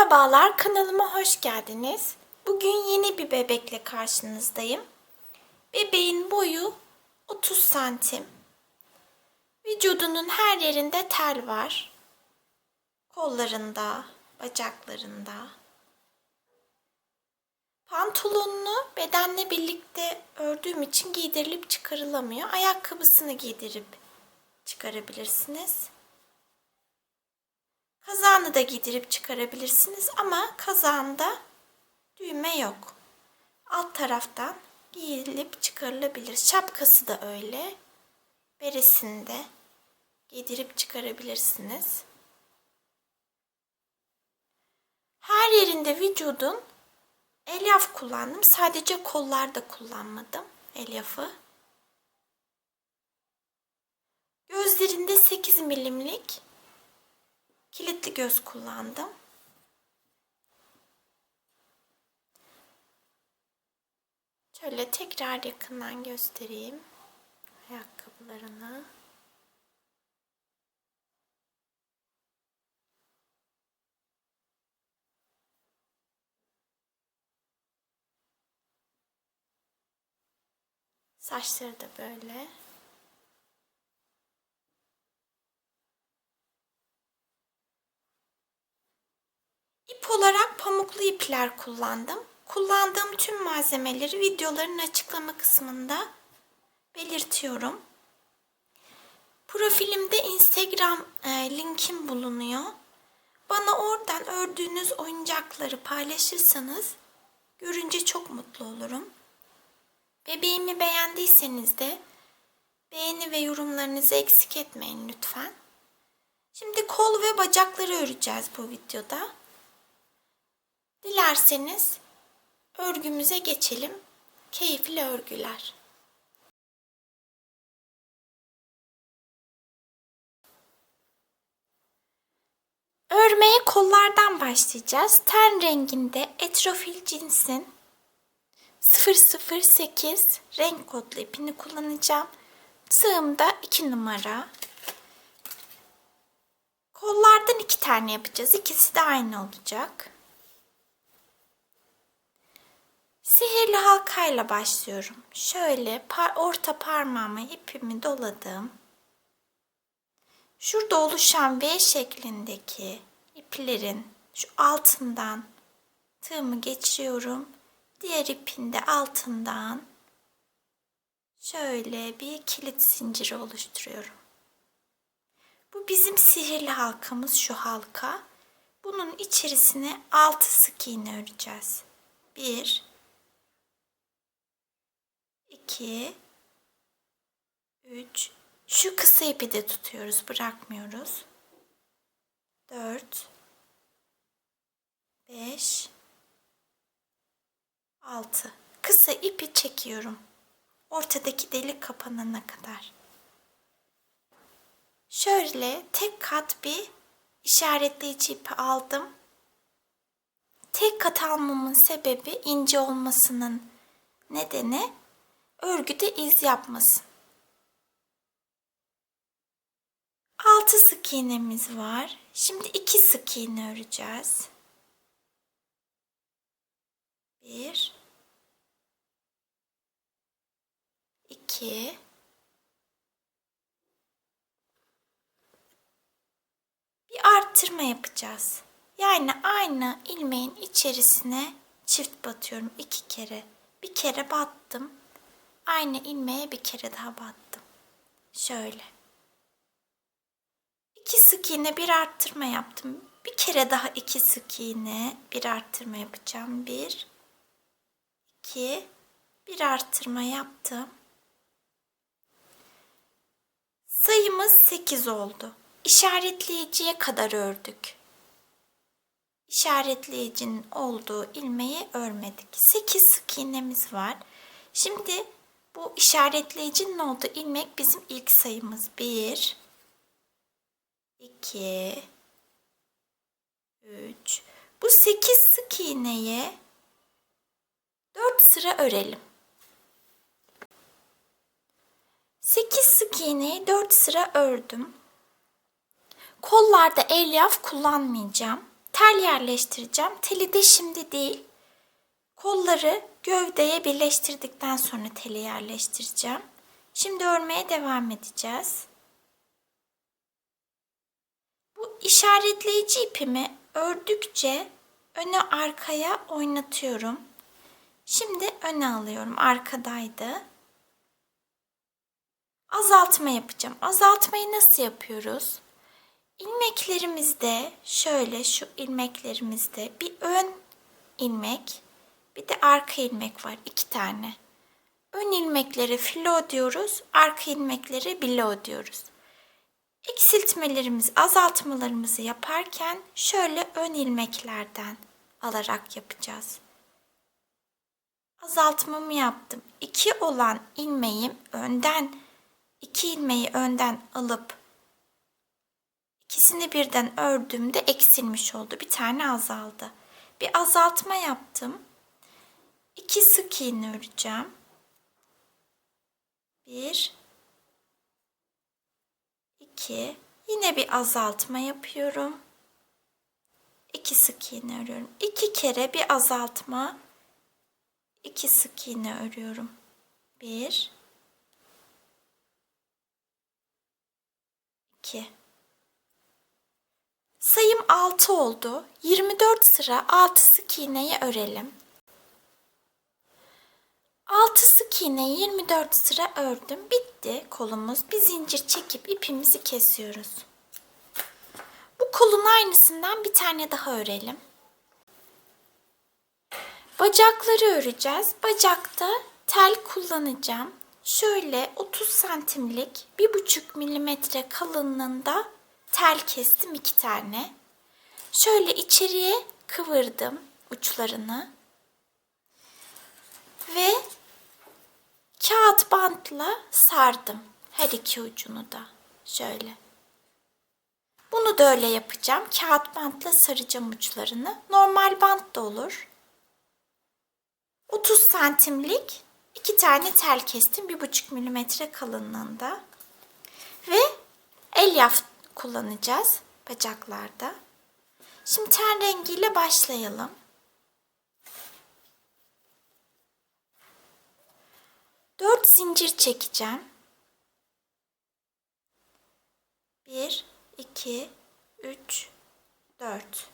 Merhabalar, kanalıma hoş geldiniz. Bugün yeni bir bebekle karşınızdayım. Bebeğin boyu 30 santim. Vücudunun her yerinde tel var. Kollarında, bacaklarında. Pantolonunu bedenle birlikte ördüğüm için giydirilip çıkarılamıyor. Ayakkabısını giydirip çıkarabilirsiniz. Kazağını da giydirip çıkarabilirsiniz ama kazağında düğme yok. Alt taraftan giyilip çıkarılabilir. Şapkası da öyle. Beresini de giydirip çıkarabilirsiniz. Her yerinde vücudun elyaf kullandım. Sadece kollarda kullanmadım elyafı. Gözlerinde 8 milimlik kilitli göz kullandım. Şöyle tekrar yakından göstereyim ayakkabılarını. Saçları da böyle. İp olarak pamuklu ipler kullandım. Kullandığım tüm malzemeleri videoların açıklama kısmında belirtiyorum. Profilimde Instagram linkim bulunuyor. Bana oradan ördüğünüz oyuncakları paylaşırsanız görünce çok mutlu olurum. Bebeğimi beğendiyseniz de beğeni ve yorumlarınızı eksik etmeyin lütfen. Şimdi kol ve bacakları öreceğiz bu videoda. Dilerseniz örgümüze geçelim. Keyifli örgüler. Örmeye kollardan başlayacağız. Ten renginde Etrofil cinsin 008 renk kodlu ipini kullanacağım. Tığımda 2 numara. Kollardan 2 tane yapacağız. İkisi de aynı olacak. Sihirli halkayla başlıyorum. Şöyle orta parmağıma ipimi doladım. Şurada oluşan V şeklindeki iplerin şu altından tığımı geçiriyorum. Diğer ipin de altından şöyle bir kilit zinciri oluşturuyorum. Bu bizim sihirli halkamız, şu halka. Bunun içerisine 6 sık iğne öreceğiz. 1 2 3 Şu kısa ipi de tutuyoruz, bırakmıyoruz. 4 5 6 Kısa ipi çekiyorum. Ortadaki delik kapanana kadar. Şöyle tek kat bir işaretleyici ipi aldım. Tek kat almamın sebebi ince olmasının nedeni örgüde iz yapmasın. 6 sık iğnemiz var. Şimdi 2 sık iğne öreceğiz. 1 2 Bir arttırma yapacağız. Yani aynı ilmeğin içerisine çift batıyorum 2 kere. Bir kere battım. Aynı ilmeğe bir kere daha battım. Şöyle. 2 sık iğne, bir arttırma yaptım. Bir kere daha 2 sık iğne, bir arttırma yapacağım. 1 2 Bir arttırma yaptım. Sayımız 8 oldu. İşaretleyiciye kadar ördük. İşaretleyicinin olduğu ilmeği örmedik. 8 sık iğnemiz var. Şimdi bu işaretleyicinin olduğu ilmek bizim ilk sayımız. 1 2 3 Bu 8 sık iğneye 4 sıra örelim. 8 sık iğneyi 4 sıra ördüm. Kollarda elyaf kullanmayacağım. tel yerleştireceğim. Teli de şimdi değil. Kolları gövdeye birleştirdikten sonra teli yerleştireceğim. Şimdi örmeye devam edeceğiz. Bu işaretleyici ipimi ördükçe öne arkaya oynatıyorum. Şimdi öne alıyorum. Arkadaydı. Azaltma yapacağım. Azaltmayı nasıl yapıyoruz? İlmeklerimizde şöyle şu ilmeklerimizde bir ön ilmek bir de arka ilmek var. 2 tane. Ön ilmeklere filo diyoruz. Arka ilmeklere bilo diyoruz. Eksiltmelerimizi, azaltmalarımızı yaparken şöyle ön ilmeklerden alarak yapacağız. Azaltmamı yaptım. 2 olan ilmeğim önden, 2 ilmeği önden alıp ikisini birden ördüğümde eksilmiş oldu. Bir tane azaldı. Bir azaltma yaptım. 2 sık iğne öreceğim. 1 2 yine bir azaltma yapıyorum. 2 sık iğne örüyorum. 2 kere bir azaltma. 2 sık iğne örüyorum. 1 2 Sayım 6 oldu. 24 sıra 6 sık iğneyi örelim. 6 sık iğneyi 24 sıra ördüm. Bitti kolumuz. Bir zincir çekip ipimizi kesiyoruz. Bu kolun aynısından bir tane daha örelim. Bacakları öreceğiz. Bacakta tel kullanacağım. Şöyle 30 santimlik 1,5 milimetre kalınlığında tel kestim 2 tane. Şöyle içeriye kıvırdım uçlarını. Ve kağıt bantla sardım her iki ucunu da. Şöyle. Bunu da öyle yapacağım. Kağıt bantla saracağım uçlarını. Normal bant da olur. 30 santimlik 2 tane tel kestim. 1,5 milimetre kalınlığında. Ve elyaf kullanacağız bacaklarda. Şimdi ten rengiyle başlayalım. 4 zincir çekeceğim. 1 2 3 4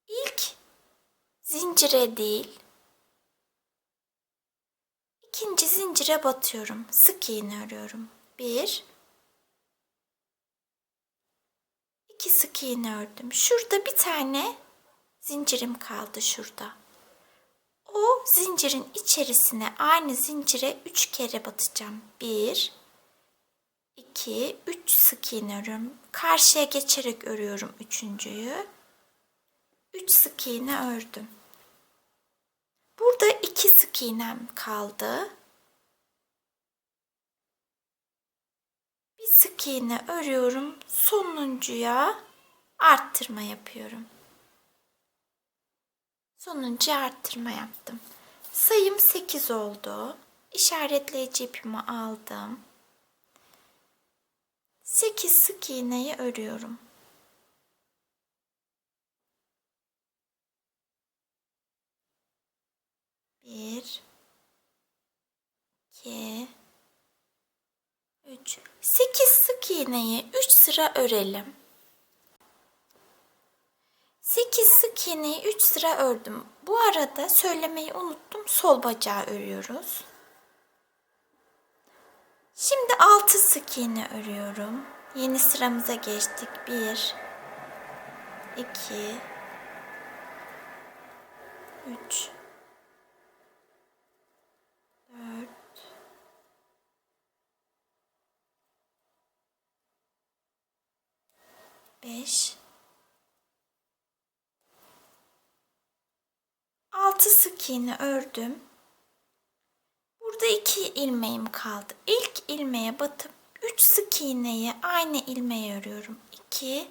İlk zincire değil, ikinci zincire batıyorum. Sık iğne örüyorum. 1 2 sık iğne ördüm. Şurada bir tane zincirim kaldı şurada. O zincirin içerisine aynı zincire 3 kere batacağım. 1 2 3 sık iğne örüyorum. Karşıya geçerek örüyorum üçüncüyü. 3 sık iğne ördüm. Burada 2 sık iğnem kaldı. Bir sık iğne örüyorum. Sonuncuya arttırma yapıyorum. Sonuncuya arttırma yaptım. Sayım 8 oldu. İşaretleyici ipimi aldım. 8 sık iğneyi örüyorum. Bir, 2, 3. 8 sık iğneyi 3 sıra örelim. 8 sık iğneyi 3 sıra ördüm. Bu arada söylemeyi unuttum. Sol bacağı örüyoruz. Şimdi 6 sık iğne örüyorum. Yeni sıramıza geçtik. 1 2 3 4 5 6 sık iğne ördüm. Burada 2 ilmeğim kaldı. İlk ilmeğe batıp 3 sık iğneyi aynı ilmeğe örüyorum. 2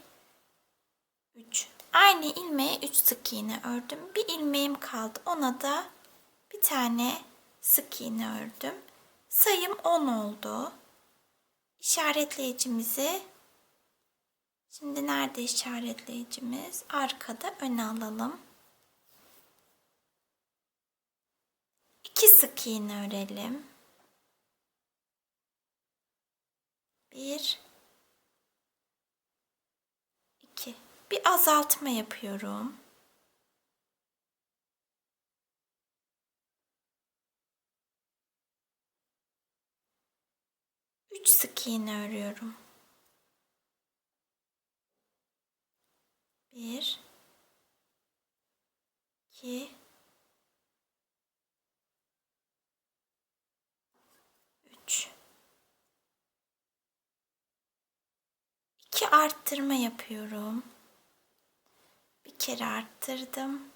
3 aynı ilmeğe 3 sık iğne ördüm. Bir ilmeğim kaldı. Ona da bir tane sık iğne ördüm. Sayım 10 oldu. İşaretleyicimizi Şimdi nerede işaretleyicimiz? Arkada, öne alalım. 2 sık iğne örelim. 1 2. Bir azaltma yapıyorum. 3 sık iğne örüyorum. 1 2 3. 2 arttırma yapıyorum. Bir kere arttırdım.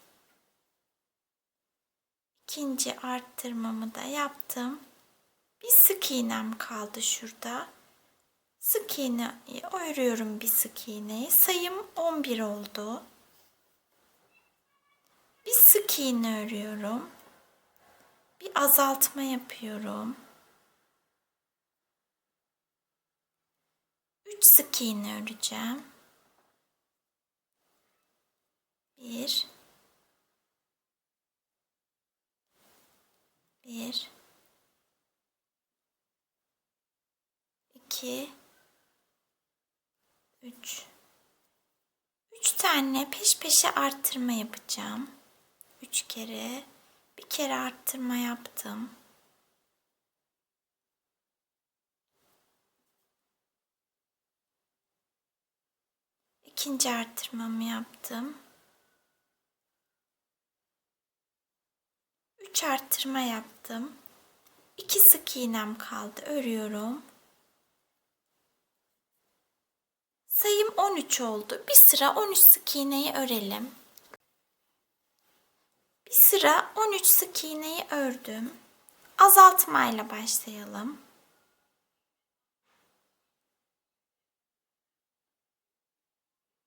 İkinci arttırmamı da yaptım. Bir sık iğnem kaldı şurada. Sık iğneyi örüyorum, bir sık iğneyi. Sayım 11 oldu. Bir sık iğne örüyorum. Bir azaltma yapıyorum. 3 sık iğne öreceğim. 1 1 2 3 3 tane peş peşe arttırma yapacağım. 3 kere. Bir kere arttırma yaptım. İkinci arttırmamı yaptım. 3 arttırma yaptım. 2 sık iğnem kaldı. Örüyorum. Sayım 13 oldu. Bir sıra 13 sık iğneyi örelim. Bir sıra 13 sık iğneyi ördüm. Azaltmayla başlayalım.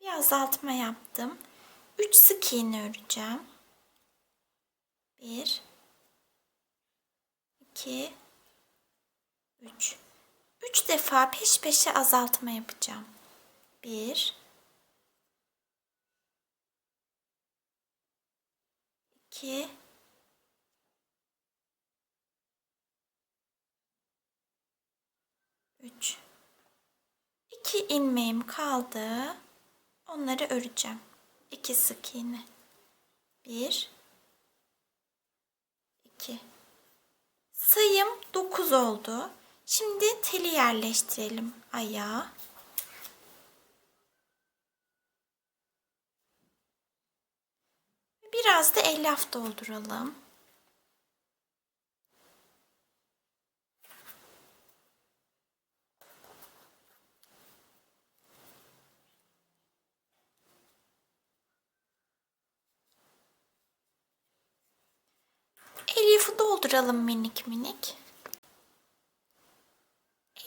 Bir azaltma yaptım. 3 sık iğne öreceğim. 1 2 3 3 defa peş peşe azaltma yapacağım. 1 2 3 2 ilmeğim kaldı. Onları öreceğim. 2 sık iğne. 1 2 Sayım 9 oldu. Şimdi teli yerleştirelim ayağa. Biraz da elyaf dolduralım. Elyafı dolduralım minik minik.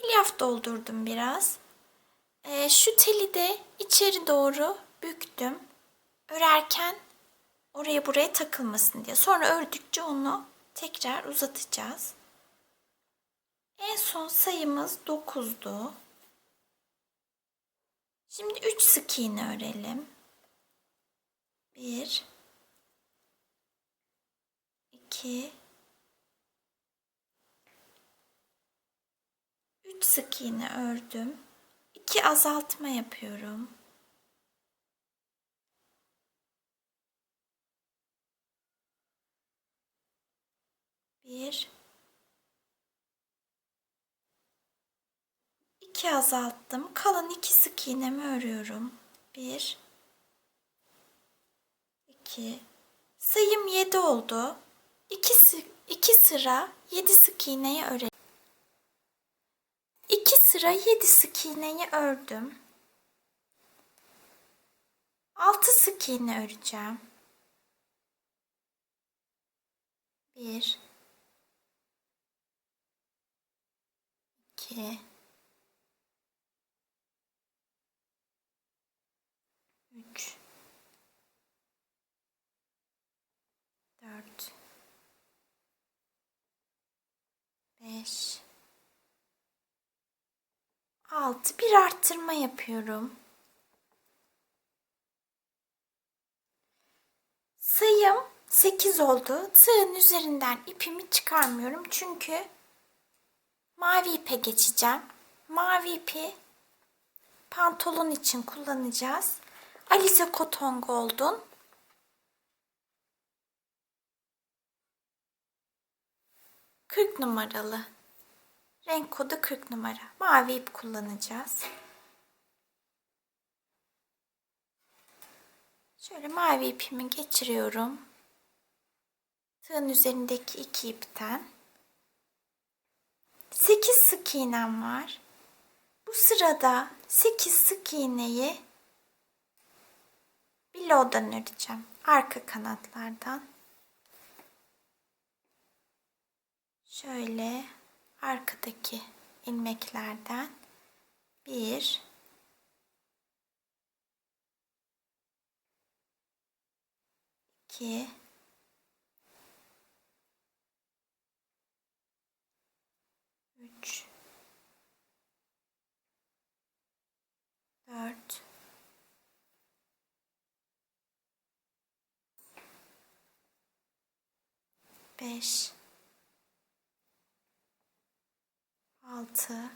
Elyaf doldurdum biraz. Şu teli de içeri doğru büktüm. Örerken oraya buraya takılmasın diye. Sonra ördükçe onu tekrar uzatacağız. En son sayımız 9'du. Şimdi 3 sık iğne örelim. 1 2 3 sık iğne ördüm. 2 azaltma yapıyorum. 1 2 azalttım. Kalan 2 sık iğnemi örüyorum. 1 2 Sayım 7 oldu. 2 sıra 7 sık iğneyi örelim. 2 sıra 7 sık iğneyi ördüm. 6 sık iğne öreceğim. 1 2 3 4 5 6 Bir arttırma yapıyorum. 8 oldu. Tığın üzerinden ipimi çıkarmıyorum çünkü mavi ipe geçeceğim. Mavi ipi pantolon için kullanacağız. Alize Cotton Gold'un 40 numaralı. Renk kodu 40 numara. Mavi ip kullanacağız. Şöyle mavi ipimi geçiriyorum. Tığın üzerindeki 2 ipten. 8 sık iğnem var. Bu sırada 8 sık iğneyi billow'dan öreceğim. Arka kanatlardan. Şöyle arkadaki ilmeklerden 1 2 3 4 5 6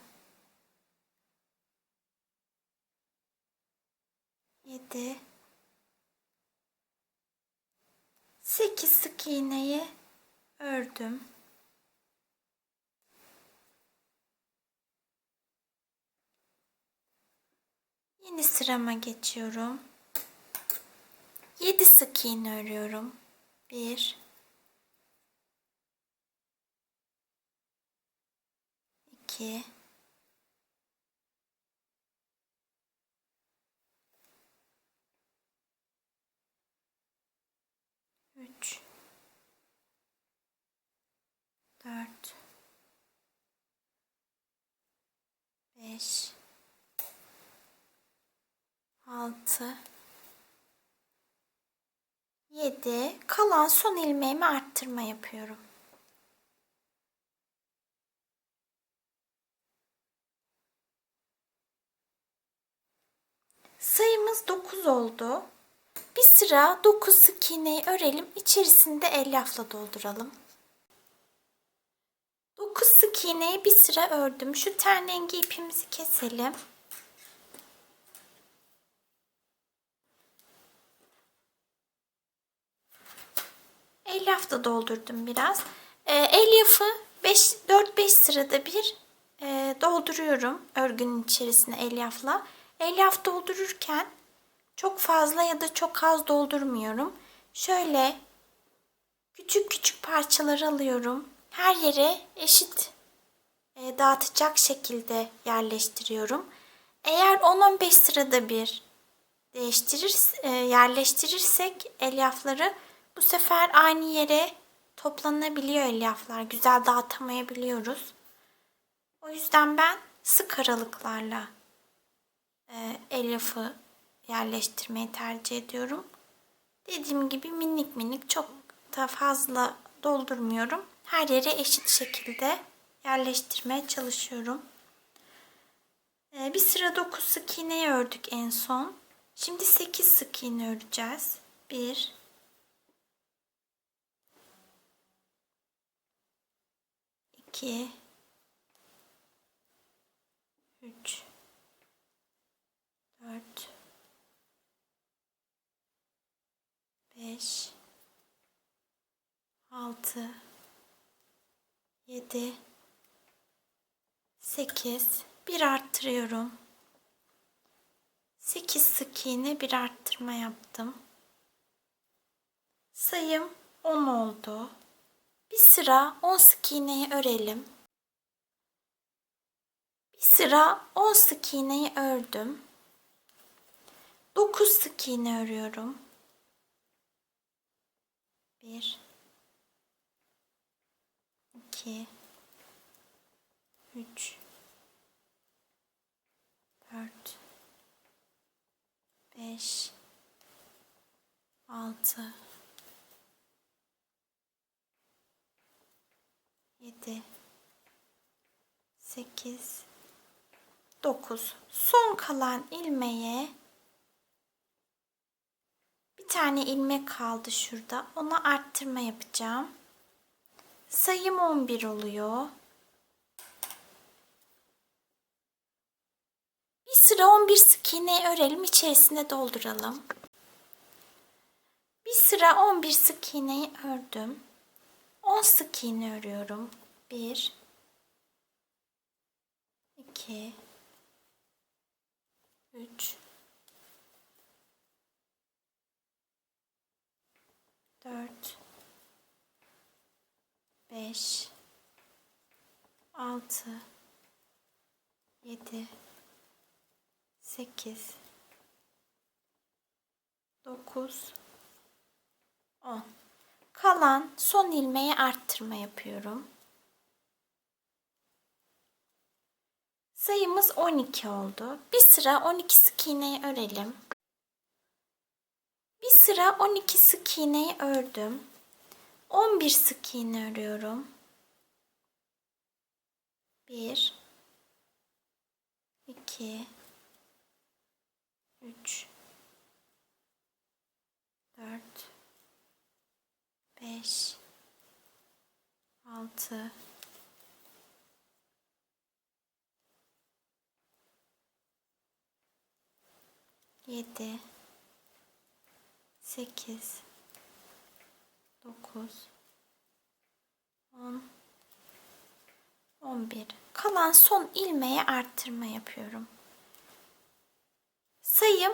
7 8 sık iğneyi ördüm. Yeni sırama geçiyorum. 7 sık iğne örüyorum. 1 2 3 4 5 6 7 kalan son ilmeğimi arttırma yapıyorum. Sayımız 9 oldu. Bir sıra 9 sık iğneyi örelim. İçerisinde elyafla dolduralım. 9 sık iğneyi bir sıra ördüm. Şu ten rengi ipimizi keselim. Elyaf da doldurdum biraz. Elyafı 4-5 sırada bir dolduruyorum örgünün içerisine elyafla. Elyaf doldururken çok fazla ya da çok az doldurmuyorum. Şöyle küçük küçük parçalar alıyorum. Her yere eşit dağıtacak şekilde yerleştiriyorum. Eğer 10-15 sırada bir yerleştirirsek elyafları bu sefer aynı yere toplanabiliyor elyaflar. Güzel dağıtamayabiliyoruz. O yüzden ben sık aralıklarla elyafı yerleştirmeyi tercih ediyorum. Dediğim gibi minik minik çok da fazla doldurmuyorum. Her yere eşit şekilde yerleştirmeye çalışıyorum. Bir sıra 9 sık iğneyi ördük en son. Şimdi 8 sık iğne öreceğiz. 1 2 3 4 5 6 7 8 bir arttırıyorum. 8 sık iğne bir arttırma yaptım. Sayım 10 oldu. Bir sıra 10 sık iğneyi örelim. Bir sıra 10 sık iğneyi ördüm. 9 sık iğne örüyorum. 1 2 3 4 5 6 7 8 9 son kalan ilmeğe bir tane ilmek kaldı şurada. Ona arttırma yapacağım. Sayım 11 oluyor. Bir sıra 11 sık iğneyi örelim, içerisine dolduralım. Bir sıra 11 sık iğneyi ördüm. 10 sık iğne örüyorum. 1 2 3 4 5 6 7 8 9 10. Kalan son ilmeğe arttırma yapıyorum. Sayımız 12 oldu. Bir sıra 12 sık iğneyi örelim. Bir sıra 12 sık iğneyi ördüm. 11 sık iğne örüyorum. 1 2 3 4 5 6 7 8 9 10 11. Kalan son ilmeğe arttırma yapıyorum. Sayım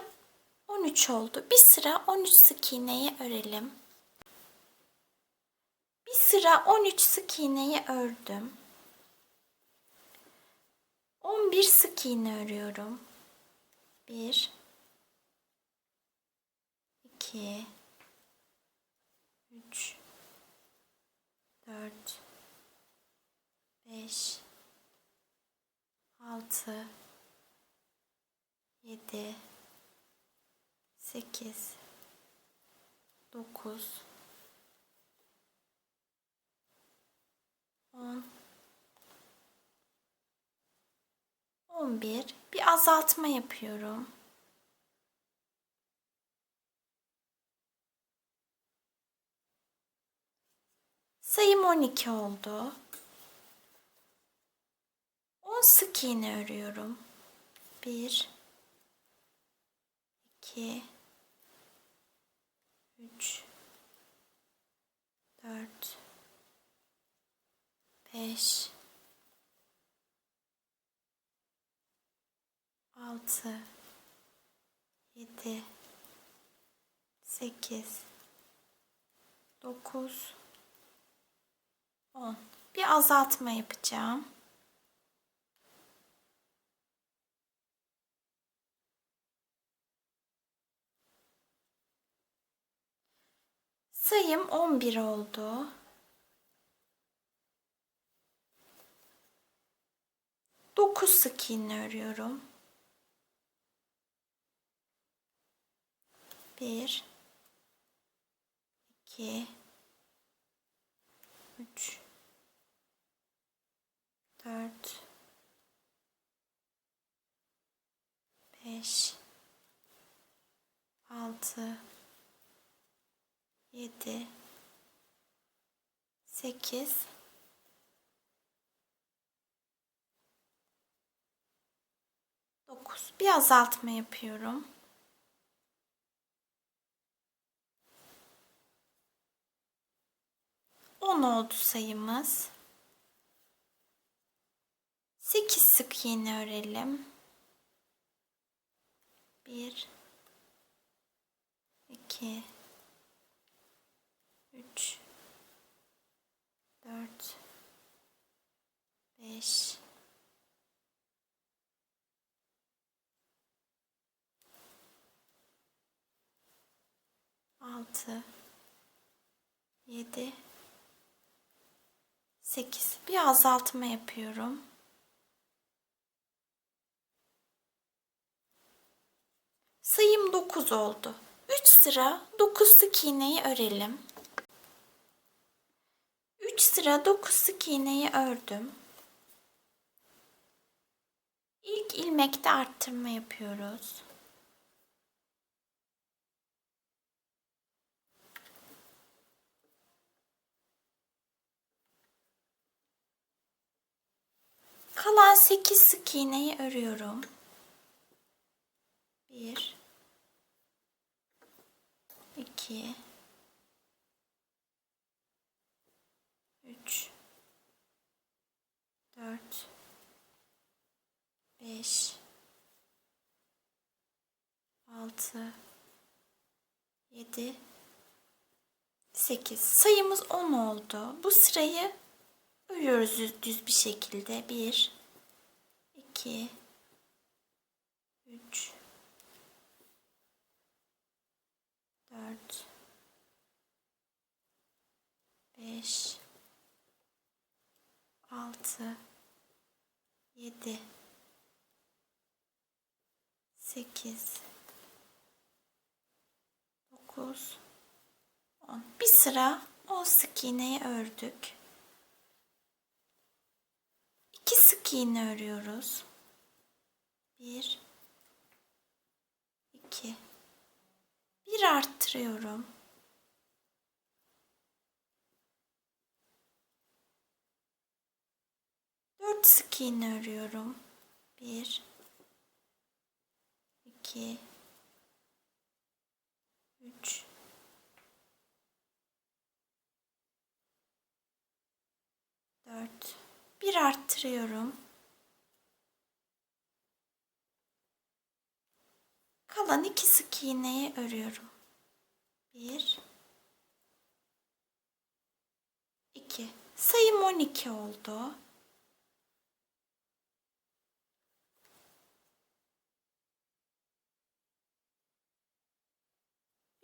13 oldu. Bir sıra 13 sık iğneyi örelim. Bir sıra 13 sık iğneyi ördüm. 11 sık iğne örüyorum. 1 2 3 4 5 6 7 8 9 10 11. Bir azaltma yapıyorum. Sayım 12 oldu. 10 sık iğne örüyorum. 1 2 3 4 5 6 7 8 9 10. Bir azaltma yapacağım. Sayım 11 oldu. 9 sık iğne örüyorum. 1 2 3 4 5 6 7 8 9. Bir azaltma yapıyorum. On oldu sayımız. 8 sık iğne örelim. 1 2 3 4 5 6 7 8. Bir azaltma yapıyorum. Sayım 9 oldu. 3 sıra 9 sık iğneyi örelim. 3 sıra 9 sık iğneyi ördüm. İlk ilmekte arttırma yapıyoruz. Kalan 8 sık iğneyi örüyorum. 1 2 3 4 5 6 7 8. Sayımız 10 oldu. Bu sırayı örüyoruz düz bir şekilde. 1 2 3 4 5 6 7 8 9 10. Bir sıra 10 sık iğneyi ördük. 2 sık iğne örüyoruz. 1 2 bir arttırıyorum. 4 sık iğne örüyorum. 1 2 3 4 bir arttırıyorum. Kalan 2 sık iğneyi örüyorum. 1 2. Sayım 12 oldu.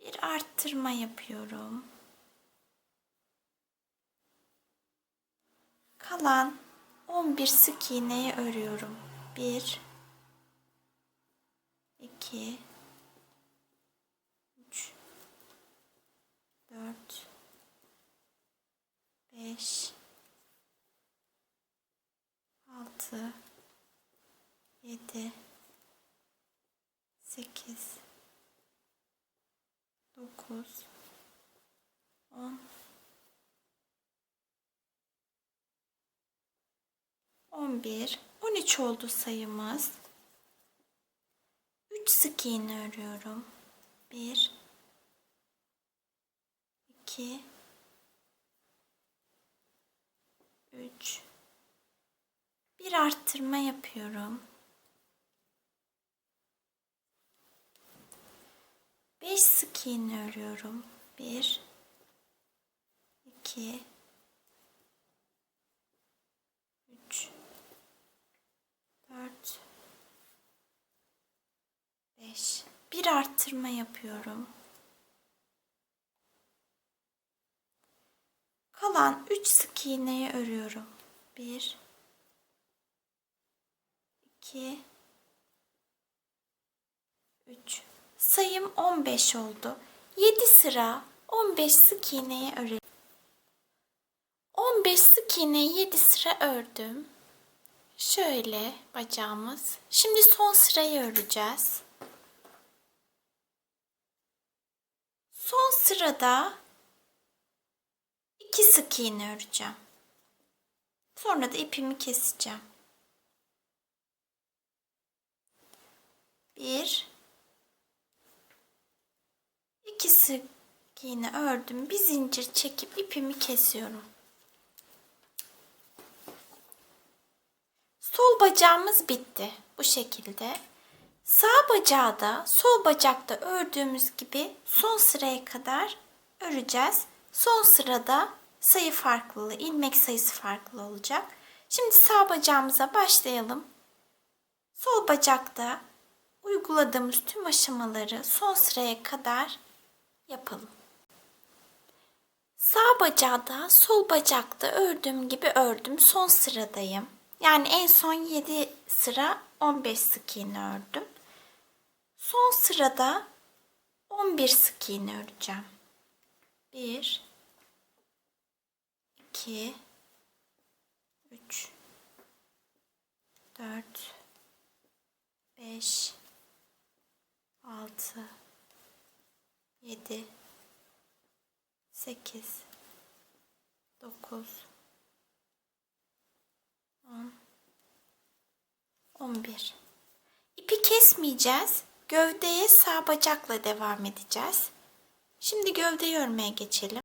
Bir arttırma yapıyorum. Kalan 11 sık iğneyi örüyorum. 1 2 3 4 5 6 7 8 9 10 11 13 oldu sayımız. 3 sık iğne örüyorum. 1 2 3 bir arttırma yapıyorum. 5 sık iğne örüyorum. 1 2 3 4 5 bir arttırma yapıyorum. Kalan 3 sık iğneyi örüyorum. 1 2 3 sayım 15 oldu. 7 sıra 15 sık iğneyi örelim. 15 sık iğneyi 7 sıra ördüm. Şöyle bacağımız. Şimdi son sırayı öreceğiz. Son sırada 2 sık iğne öreceğim. Sonra da ipimi keseceğim. 1 2 sık iğne ördüm. Bir zincir çekip ipimi kesiyorum. Sol bacağımız bitti. Bu şekilde. Sağ bacağı da sol bacakta ördüğümüz gibi son sıraya kadar öreceğiz. Son sırada sayı farklılığı, ilmek sayısı farklı olacak. Şimdi sağ bacağımıza başlayalım. Sol bacakta uyguladığımız tüm aşamaları son sıraya kadar yapalım. Sağ bacağı da sol bacakta ördüğüm gibi ördüm. Son sıradayım. Yani en son 7 sıra 15 sık iğne ördüm. Son sırada 11 sık iğne öreceğim. 1 2 3 4 5 6 7 8 9 10 11. İpi kesmeyeceğiz. Gövdeye sağ bacakla devam edeceğiz. Şimdi gövdeyi örmeye geçelim.